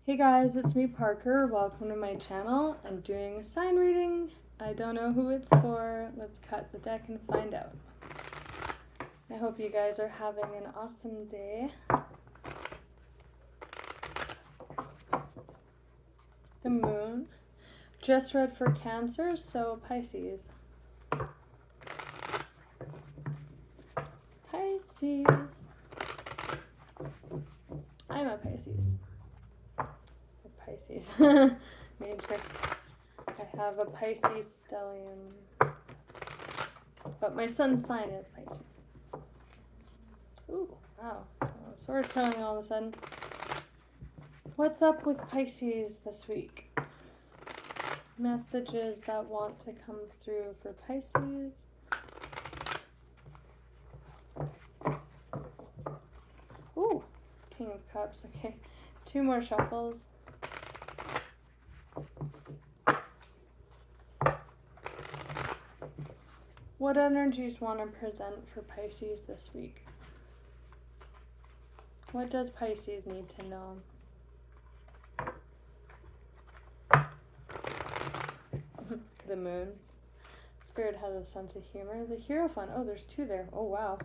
Hey guys, it's me Parker. Welcome to my channel. I'm doing a sign reading. I don't know who it's for. Let's cut the deck and find out. I hope you guys are having an awesome day. The moon. Just read for Cancer, so Pisces. Pisces. I'm a Pisces. Pisces. Major. I have a Pisces stellium. But my sun sign is Pisces. Ooh, wow. Sword showing all of a sudden. What's up with Pisces this week? Messages that want to come through for Pisces. Ooh, King of Cups. Okay, 2 more shuffles. What energies want to present for Pisces this week? What does Pisces need to know? The moon. Spirit has a sense of humor. The Hierophant. Oh, there's 2 there. Oh, wow.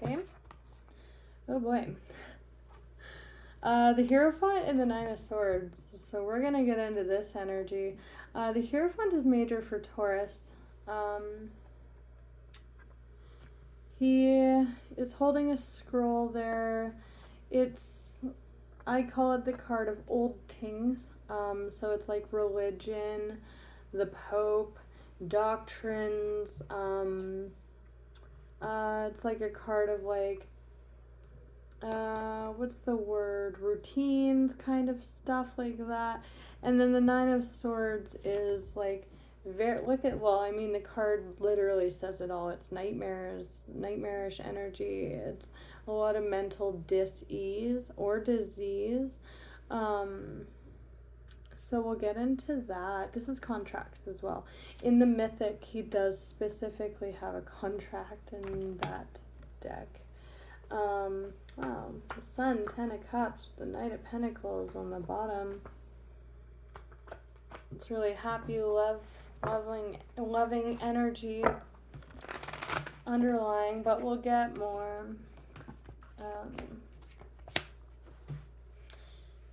Okay. Oh, boy. The Hierophant and the 9 of Swords. So we're going to get into this energy. The Hierophant is major for Taurus. He is holding a scroll there. I call it the card of old things. So it's like religion, the Pope, doctrines. It's like a card of like, what's the word? Routines, kind of stuff like that. And then the 9 of Swords is like the card literally says it all. It's nightmarish energy. It's a lot of mental dis-ease or disease. So we'll get into that. This is contracts as well. In the Mythic, he does specifically have a contract in that deck. Wow, the Sun, 10 of Cups, the Knight of Pentacles on the bottom. It's really happy, loving energy underlying, but we'll get more.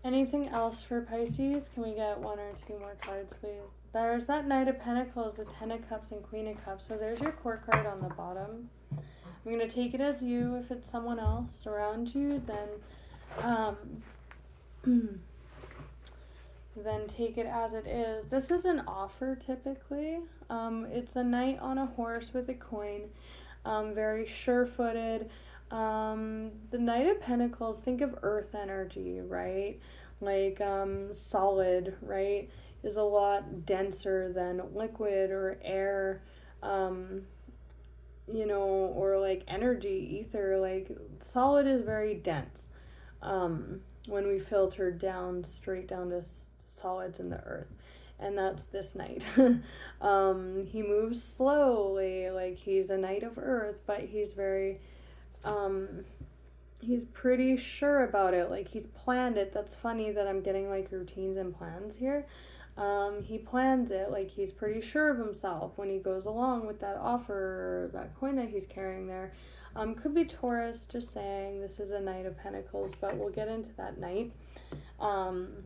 Anything else for Pisces? Can we get 1 or 2 more cards, please? There's that Knight of Pentacles, a 10 of Cups, and Queen of Cups. So there's your court card on the bottom. I'm going to take it as you. If it's someone else around you, then take it as it is. This is an offer typically. It's a knight on a horse with a coin. Very sure-footed. The Knight of Pentacles, think of earth energy, right? Like solid, right? Is a lot denser than liquid or air. Or like energy, ether. Like solid is very dense when we filter straight down to solids in the earth. And that's this knight. He moves slowly, like he's a knight of earth, but he's very he's pretty sure about it, like he's planned it. That's funny that I'm getting like routines and plans here. He plans it, like he's pretty sure of himself when he goes along with that offer, that coin that he's carrying there. Could be Taurus, just saying. This is a Knight of Pentacles, but we'll get into that Knight. And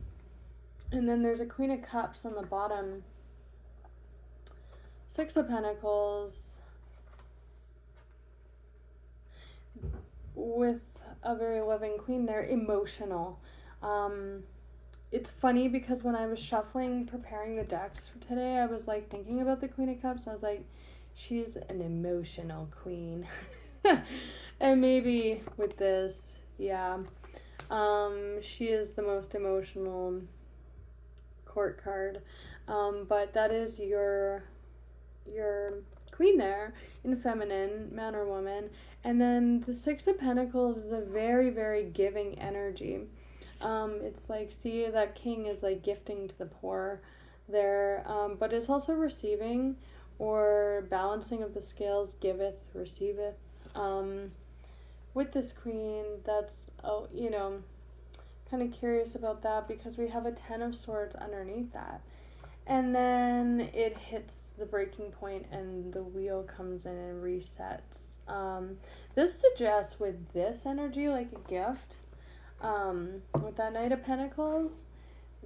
then there's a Queen of Cups on the bottom. 6 of Pentacles with a very loving queen there, emotional. It's funny because when I was shuffling, preparing the decks for today, I was like thinking about the Queen of Cups. I was like, she's an emotional queen. And maybe with this, yeah. She is the most emotional court card. But that is your queen there in feminine, man or woman. And then the 6 of Pentacles is a very, very giving energy. It's like, see, that king is like gifting to the poor there, but it's also receiving or balancing of the scales, giveth, receiveth. with this queen that's, oh, you know, kind of curious about that because we have a 10 of Swords underneath that. And then it hits the breaking point and the wheel comes in and resets. This suggests with this energy, like a gift, with that Knight of Pentacles,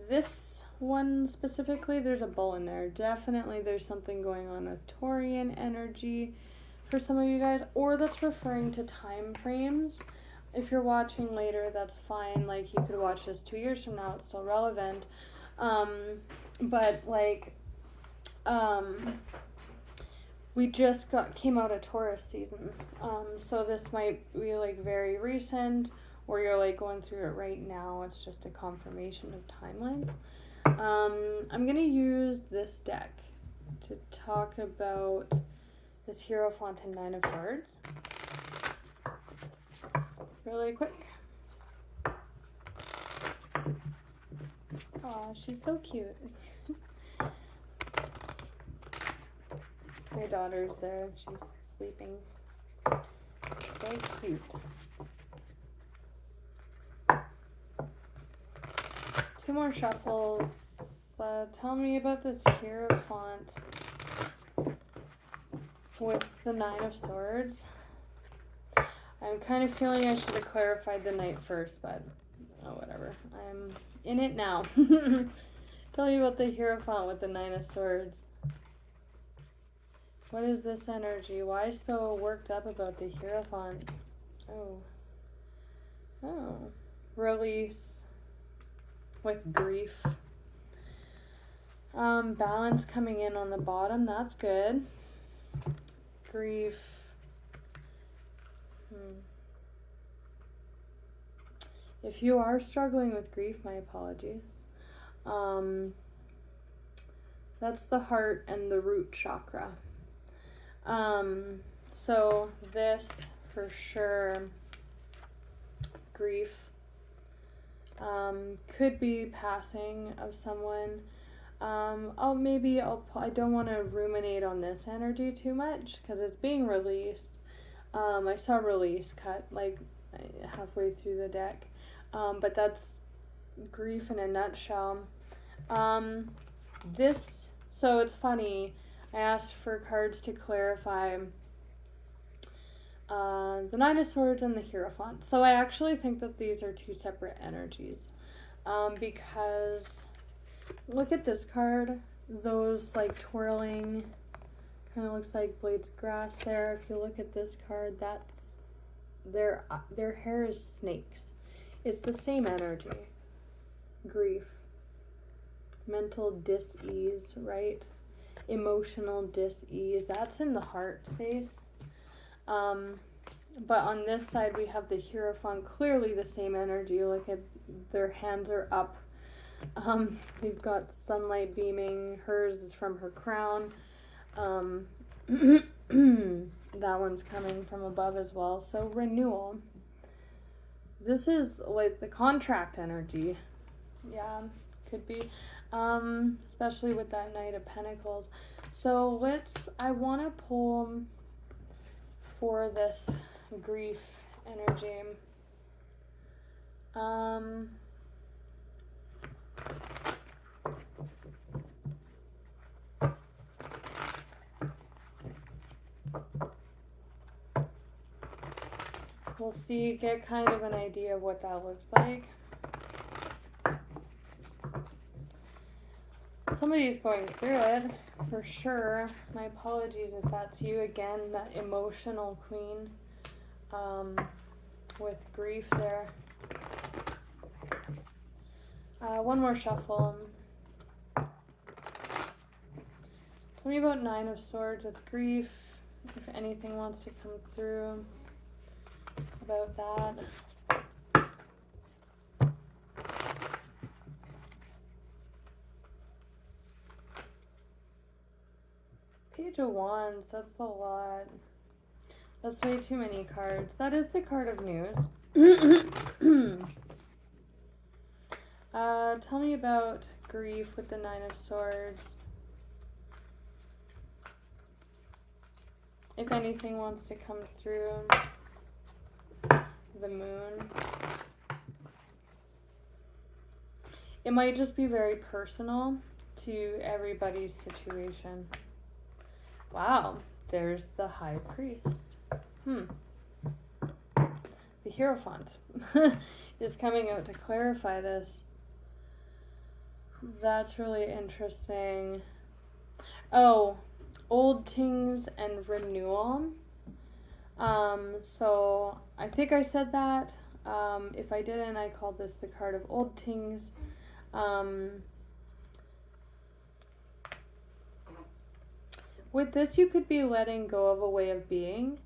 this one specifically, there's a bull in there. Definitely there's something going on with Taurian energy for some of you guys, or that's referring to time frames. If you're watching later, that's fine. Like, you could watch this 2 years from now, it's still relevant. But like, we just came out of Taurus season. So this might be like very recent, or you're like going through it right now. It's just a confirmation of timeline. I'm gonna use this deck to talk about this Hierophant and 9 of Swords really quick. Aw, she's so cute. My daughter's there. She's sleeping. So cute. Two more shuffles. Tell me about this Hierophant with the 9 of Swords. I'm kind of feeling I should have clarified the Knight first, but oh, whatever. I'm in it now. Tell me about the Hierophant with the 9 of Swords. What is this energy? Why so worked up about the Hierophant? Oh. Release with grief. Balance coming in on the bottom. That's good. Grief. If you are struggling with grief, my apologies. That's the heart and the root chakra. So this for sure, grief, could be passing of someone. I don't want to ruminate on this energy too much because it's being released. I saw release cut like halfway through the deck. But that's grief in a nutshell. So it's funny, I asked for cards to clarify the 9 of Swords and the Hierophant. So I actually think that these are two separate energies. Because look at this card, those like twirling, kind of looks like blades of grass there. If you look at this card, that's their hair is snakes. It's the same energy. Grief. Mental dis-ease, right? Emotional dis-ease. That's in the heart space. But on this side, we have the Hierophant. Clearly the same energy. Look at their hands are up. We've got sunlight beaming. Hers is from her crown. That one's coming from above as well. So renewal. This is like the contract energy. Yeah, could be. Especially with that Knight of Pentacles. So I want to pull for this grief energy. We'll see, get kind of an idea of what that looks like. Somebody's going through it, for sure. My apologies if that's you. Again, that emotional queen with grief there. One more shuffle. Tell me about 9 of Swords with grief, if anything wants to come through about that. Page of Wands, that's a lot. That's way too many cards. That is the card of news. Tell me about grief with the 9 of Swords. If anything wants to come through. the moon. It might just be very personal to everybody's situation. Wow, there's the High Priest. The Hierophant is coming out to clarify this. That's really interesting. Oh, old things and renewal. So I think I said that. If I didn't, I called this the card of old things. With this, you could be letting go of a way of being,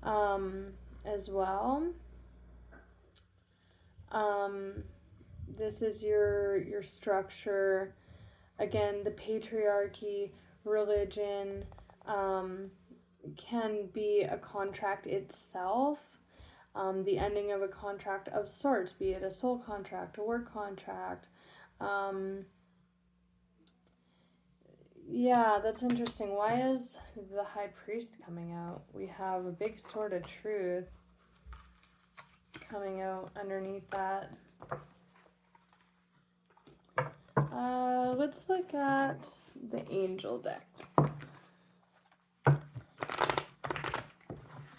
as well. This is your structure. Again, the patriarchy, religion, can be a contract itself. The ending of a contract of sorts, be it a soul contract, a work contract. Yeah, that's interesting. Why is the High Priest coming out? We have a big sword of truth coming out underneath that. Let's look at the angel deck.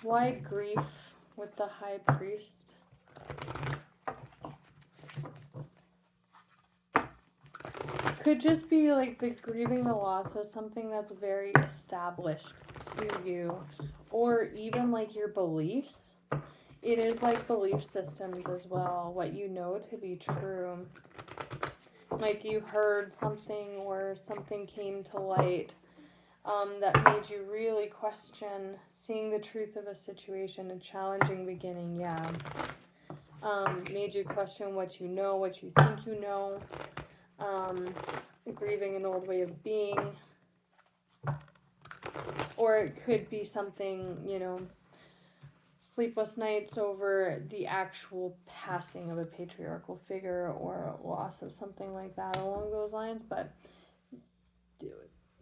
Why grief with the High Priest? Could just be like the grieving the loss of something that's very established to you, or even like your beliefs. It is like belief systems as well, what you know to be true. Like you heard something or something came to light that made you really question seeing the truth of a situation, a challenging beginning, yeah. Made you question what you know, what you think you know. Grieving an old way of being. Or it could be something, sleepless nights over the actual passing of a patriarchal figure or loss of something like that along those lines. But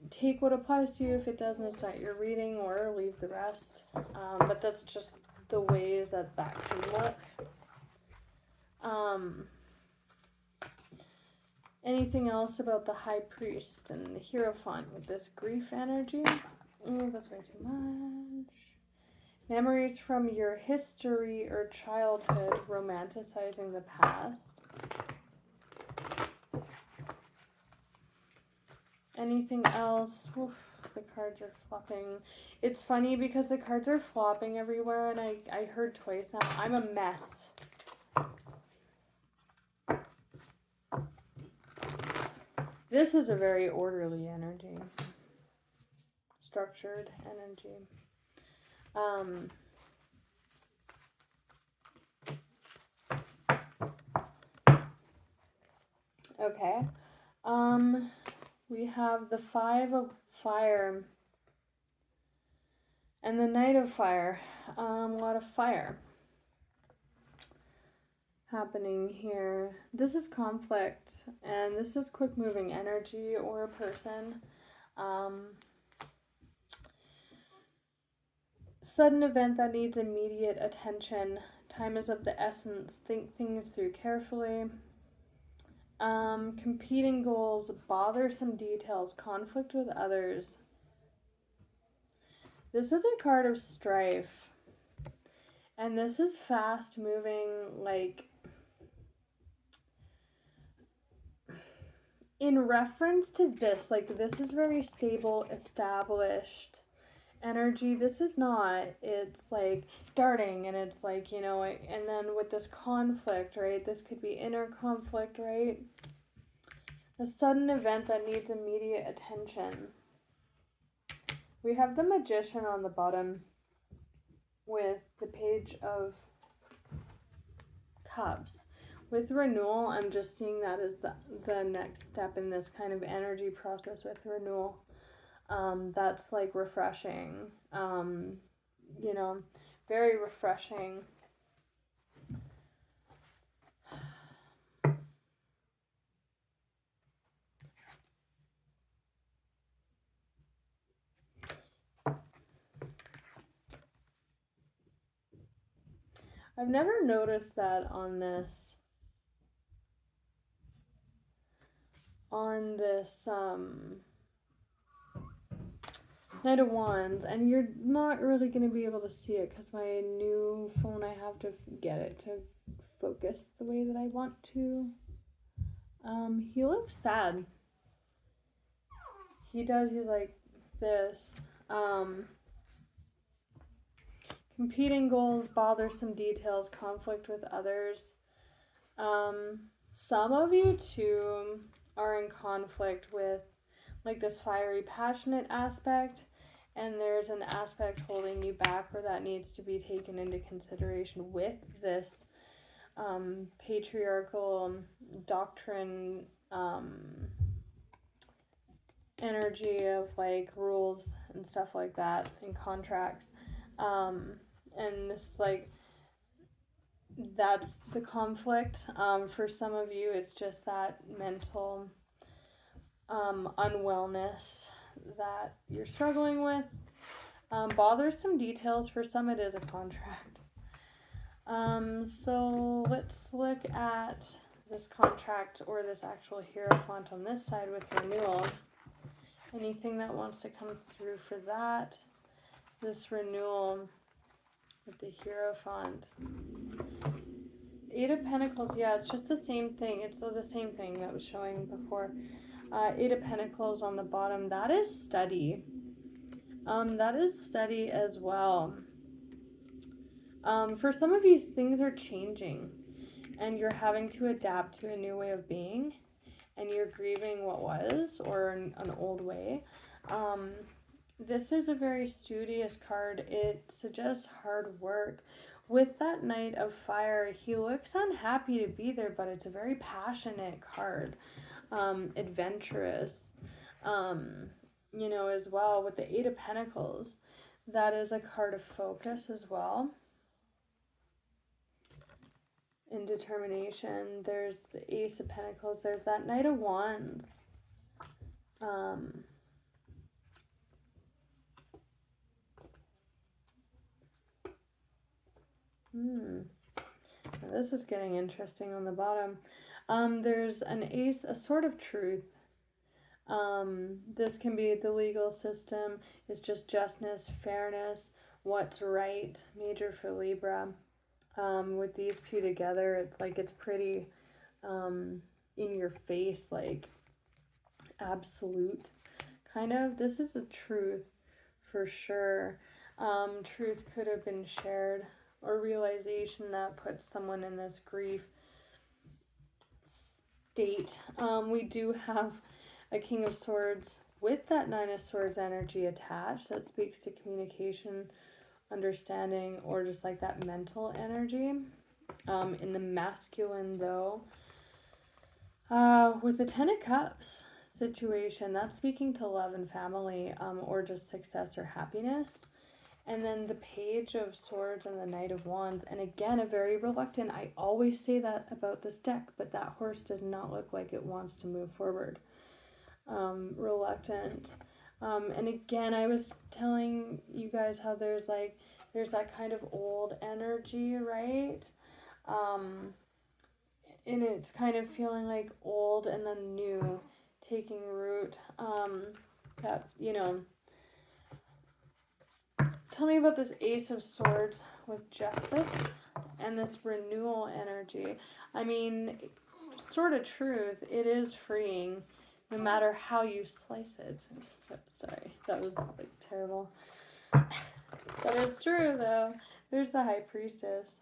take what applies to you. If it doesn't, it's not your reading, or leave the rest. But that's just the ways that can look. Anything else about the High Priest and the Hierophant with this grief energy? That's way too much. Memories from your history or childhood, romanticizing the past. Anything else? Oof, the cards are flopping. It's funny because the cards are flopping everywhere, and I heard twice now, I'm a mess. This is a very orderly energy. Structured energy. Okay. We have the Five of Fire and the Knight of Fire. A lot of fire happening here. This is conflict, and this is quick moving energy or a person. Sudden event that needs immediate attention. Time is of the essence. Think things through carefully. Competing goals, bothersome details, conflict with others. This is a card of strife. And this is fast moving, like, in reference to this, like, this is very stable, established energy. This is not. It's like darting, and it's like, and then with this conflict, right? This could be inner conflict, right? A sudden event that needs immediate attention. We have the Magician on the bottom with the Page of Cups. With renewal, I'm just seeing that as the next step in this kind of energy process with renewal. That's like refreshing, very refreshing. A I've never noticed that on this Knight of Wands, and you're not really going to be able to see it because my new phone, I have to get it to focus the way that I want to. He looks sad. He does, he's like this. Competing goals, bothersome details, conflict with others. Some of you too are in conflict with like this fiery, passionate aspect, and there's an aspect holding you back where that needs to be taken into consideration with this patriarchal doctrine energy of like rules and stuff like that and contracts. And this is like, that's the conflict. For some of you, it's just that mental unwellness that you're struggling with. Bothersome details, for some it is a contract. So let's look at this contract or this actual Hierophant on this side with renewal. Anything that wants to come through for that. This renewal with the Hierophant. Eight of Pentacles, yeah, it's just the same thing. It's the same thing that was showing before. Eight of Pentacles on the bottom, that is study. That is study as well. For some of you, things are changing and you're having to adapt to a new way of being and you're grieving what was or an old way. This is a very studious card. It suggests hard work. With that Knight of Fire, he looks unhappy to be there, but it's a very passionate card. Adventurous. You know, as well with the Eight of Pentacles. That is a card of focus as well. In determination. There's the Ace of Pentacles. There's that Knight of Wands. Now this is getting interesting on the bottom. There's an Ace, a Sword of Truth. This can be the legal system. It's just justness, fairness, what's right. Major for Libra. With these two together, it's like it's pretty in your face, like absolute kind of. This is a truth for sure. Truth could have been shared or realization that puts someone in this grief state. We do have a King of Swords with that Nine of Swords energy attached. That speaks to communication, understanding, or just like that mental energy. In the masculine though, with the Ten of Cups situation, that's speaking to love and family, or just success or happiness. And then the Page of Swords and the Knight of Wands. And again, a very reluctant, I always say that about this deck, but that horse does not look like it wants to move forward. Reluctant. And again, I was telling you guys how there's that kind of old energy, right? And it's kind of feeling like old and then new taking root. That, you know, tell me about this Ace of Swords with justice and this renewal energy. I mean, Sword of Truth, it is freeing no matter how you slice it. Sorry, that was like terrible. But it's true though. There's the High Priestess.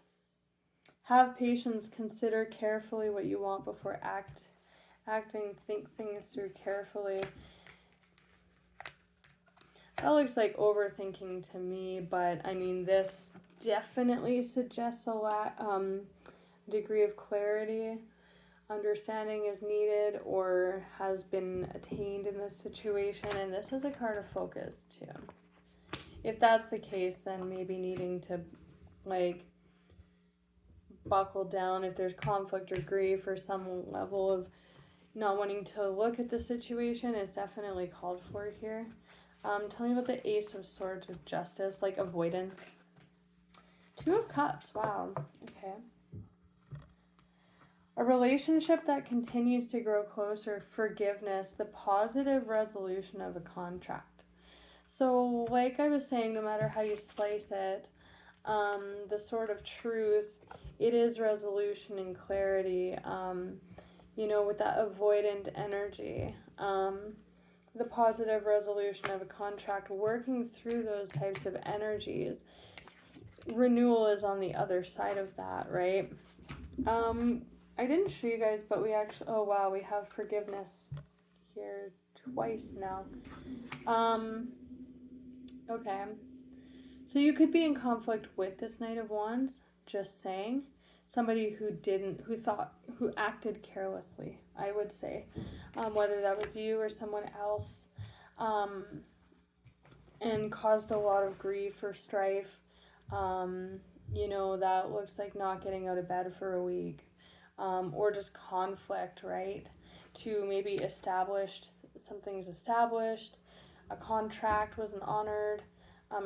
Have patience, consider carefully what you want before acting, think things through carefully. That looks like overthinking to me, but I mean, this definitely suggests a degree of clarity. Understanding is needed or has been attained in this situation, and this is a card of focus too. If that's the case, then maybe needing to like buckle down if there's conflict or grief or some level of not wanting to look at the situation is definitely called for here. Tell me about the Ace of Swords with justice, like avoidance. Two of Cups, wow, okay. Okay. A relationship that continues to grow closer, forgiveness, the positive resolution of a contract. So, like I was saying, no matter how you slice it, the sort of truth, it is resolution and clarity, with that avoidant energy. The positive resolution of a contract, working through those types of energies. Renewal is on the other side of that, right? I didn't show you guys, but we actually, oh wow, we have forgiveness here twice now. Okay. So you could be in conflict with this Knight of Wands, just saying. Somebody who acted carelessly, I would say. Whether that was you or someone else, and caused a lot of grief or strife. That looks like not getting out of bed for a week. Or just conflict, right? To maybe something's established, a contract wasn't honored,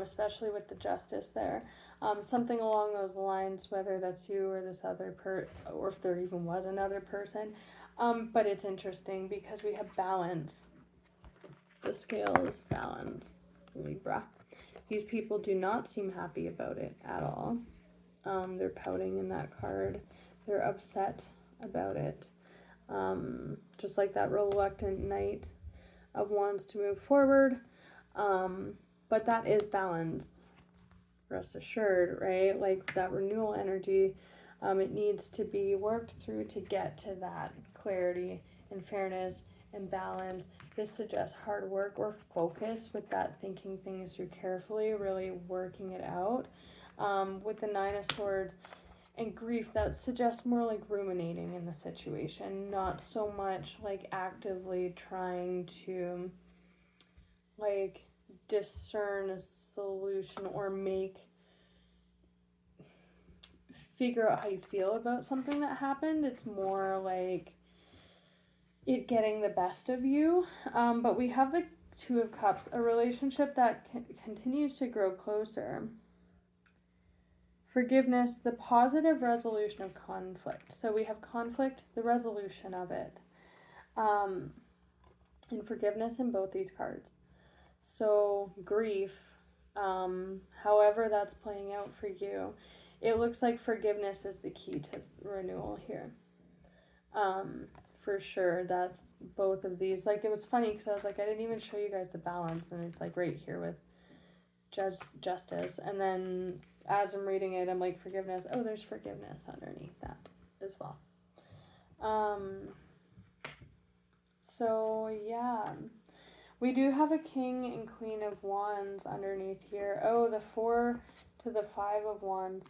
especially with the justice there. Something along those lines, whether that's you or this other or if there even was another person. But it's interesting because we have balance. The scale is balance, Libra. These people do not seem happy about it at all. They're pouting in that card. They're upset about it. Just like that reluctant Knight of Wands to move forward. But that is balance. Rest assured, right? Like that renewal energy, it needs to be worked through to get to that clarity and fairness and balance. This suggests hard work or focus with that, thinking things through carefully, really working it out. With the Nine of Swords and grief, that suggests more like ruminating in the situation, not so much like actively trying to like discern a solution or figure out how you feel about something that happened. It's more like it getting the best of you. But we have the Two of Cups, a relationship that continues to grow closer. Forgiveness, the positive resolution of conflict. So we have conflict, the resolution of it. And forgiveness in both these cards. So grief, however that's playing out for you, it looks like forgiveness is the key to renewal here. For sure, that's both of these. Like, it was funny because I was like, I didn't even show you guys the balance, and it's like right here with justice. And then as I'm reading it, I'm like, forgiveness. Oh, there's forgiveness underneath that as well. So yeah. We do have a King and Queen of Wands underneath here. Oh, the 4 to the 5 of Wands.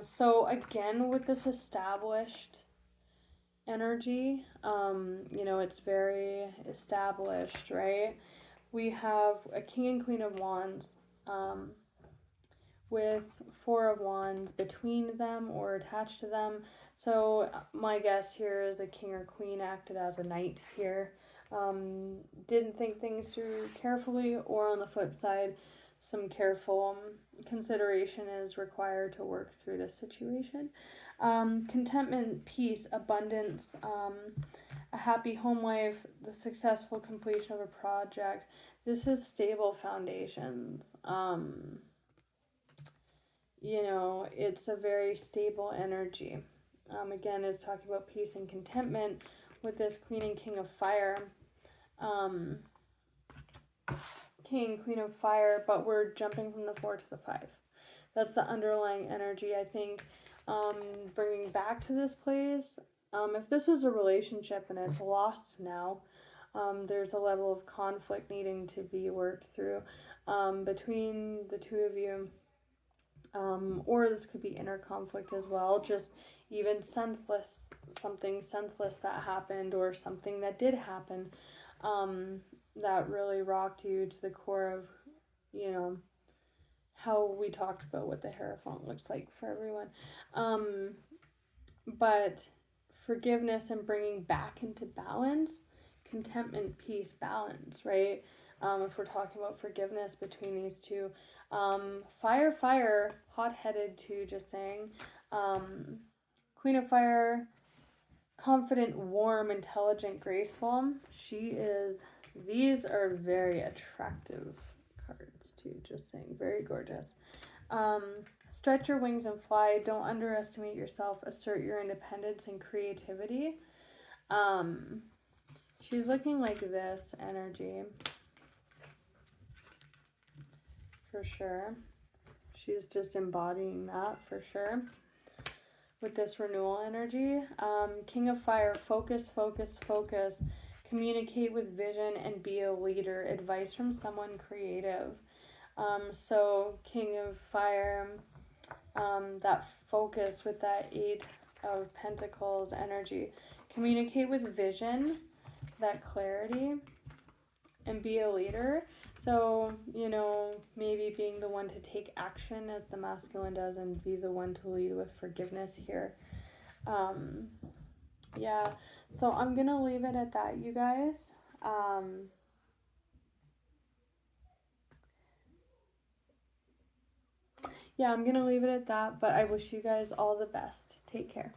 So again, with this established energy, it's very established, right? We have a King and Queen of Wands with 4 of Wands between them or attached to them. So my guess here is a King or Queen acted as a Knight here. Didn't think things through carefully, or on the flip side, some careful consideration is required to work through this situation. Contentment, peace, abundance, a happy home life, the successful completion of a project. This is stable foundations. It's a very stable energy. Again, it's talking about peace and contentment with this Queen and King of Fire. King, Queen of Fire, but we're jumping from the 4 to the 5. That's the underlying energy, I think, bringing back to this place. If this was a relationship and it's lost now, there's a level of conflict needing to be worked through between the two of you. Or this could be inner conflict as well, just even something senseless that happened or something that did happen that really rocked you to the core of, how we talked about what the Hierophant looks like for everyone. But forgiveness and bringing back into balance, contentment, peace, balance, right? If we're talking about forgiveness between these two. Fire, hot-headed too, just saying. Queen of Fire, confident, warm, intelligent, graceful. These are very attractive cards too, just saying, very gorgeous. Stretch your wings and fly. Don't underestimate yourself. Assert your independence and creativity. She's looking like this energy for sure. She's just embodying that for sure with this renewal energy. King of Fire, focus, focus, focus. Communicate with vision and be a leader. Advice from someone creative. So King of Fire, that focus with that 8 of Pentacles energy. Communicate with vision, that clarity, and be a leader. So, you know, maybe being the one to take action as the masculine does and be the one to lead with forgiveness here. Yeah, so I'm going to leave it at that, you guys. Yeah, I'm going to leave it at that, but I wish you guys all the best. Take care.